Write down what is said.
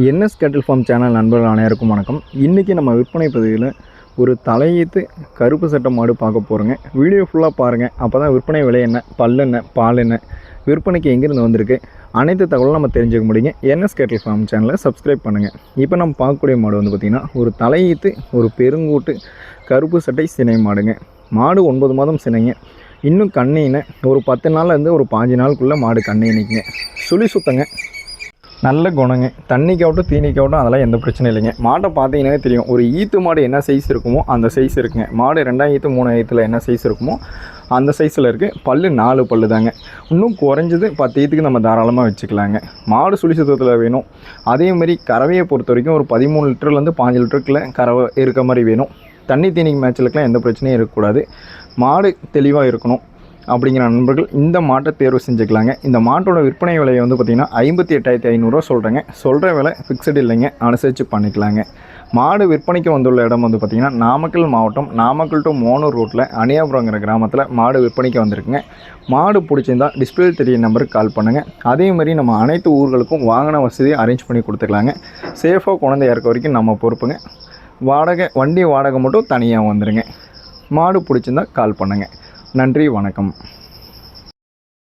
NS கேட்டில் form channel நண்பர்கள் அனைவருக்கும் வணக்கம். இன்றைக்கி நம்ம விற்பனை பதிவில் ஒரு தலையீத்து கருப்பு சட்டை மாடு பார்க்க போகிறோங்க. வீடியோ ஃபுல்லாக பாருங்கள். அப்போ தான் விற்பனை விலை என்ன, பல் என்ன, பால் என்ன, விற்பனைக்கு எங்கேருந்து வந்திருக்கு, அனைத்து தகவலும் நம்ம தெரிஞ்சுக்க முடியுங்க. என்எஸ் கேட்டில் ஃபார்ம் சேனலை சப்ஸ்கிரைப் பண்ணுங்கள். இப்போ நம்ம பார்க்கக்கூடிய மாடு வந்து பார்த்திங்கன்னா ஒரு தலையீத்து ஒரு பெருங்கூட்டு கருப்பு சட்டை சினை மாடுங்க. மாடு 9 மாதம் சினைங்க. இன்னும் கண்ணின்னு ஒரு 10 நாள்லேருந்து ஒரு 5 நாளுக்குள்ளே மாடு கண்ணி நிற்குங்க. சுழி சுத்தங்க, நல்ல குணங்க. தண்ணிக்காகட்டும் தீனிக்காகட்டும் அதெல்லாம் எந்த பிரச்சனையும் இல்லைங்க. மாட்டை பார்த்தீங்கன்னா தெரியும், ஒரு ஈத்து மாடு என்ன சைஸ் இருக்குமோ அந்த சைஸ் இருக்குங்க. மாடு 2 ஈத்து 3 ஈத்தில் என்ன சைஸ் இருக்குமோ அந்த சைஸில் இருக்குது. பல் 4 பல் தாங்க. இன்னும் குறைஞ்சது 10 ஈத்துக்கு நம்ம தாராளமாக வச்சுக்கலாங்க. மாடு சுழி சுத்தத்தில் வேணும். அதேமாதிரி கறவையை பொறுத்த வரைக்கும் ஒரு 13 லிட்டர்லேருந்து 5 லிட்டருக்குள்ளே கறவை இருக்க மாதிரி வேணும். தண்ணி தீனிக்கு மேட்சிலுக்கெலாம் எந்த பிரச்சனையும் இருக்கக்கூடாது. மாடு தெளிவாக இருக்கணும் அப்படிங்கிற நண்பர்கள் இந்த மாட்டை தேர்வு செஞ்சுக்கலாங்க. இந்த மாட்டோட விற்பனை விலையை வந்து பார்த்திங்கன்னா 58,500 சொல்கிறேங்க. சொல்கிற விலை ஃபிக்ஸடு இல்லைங்க, அனுசரித்து பண்ணிக்கலாங்க. மாடு விற்பனைக்கு வந்துள்ள இடம் வந்து பார்த்திங்கன்னா நாமக்கல் மாவட்டம், நாமக்கல் டு மோனூர் ரோட்டில் அணியாபுரங்கிற கிராமத்தில் மாடு விற்பனைக்கு வந்திருக்குங்க. மாடு பிடிச்சிருந்தா டிஸ்பிளே தெரிய நம்பருக்கு கால் பண்ணுங்கள். அதேமாதிரி நம்ம அனைத்து ஊர்களுக்கும் வாகன வசதியை அரேஞ்ச் பண்ணி கொடுத்துக்கலாங்க. சேஃபாக குழந்தைய இருக்க வரைக்கும் நம்ம பொறுப்புங்க. வண்டி வாடகை மட்டும் தனியாக வந்துடுங்க. மாடு பிடிச்சிருந்தா கால் பண்ணுங்கள். நன்றி, வணக்கம்.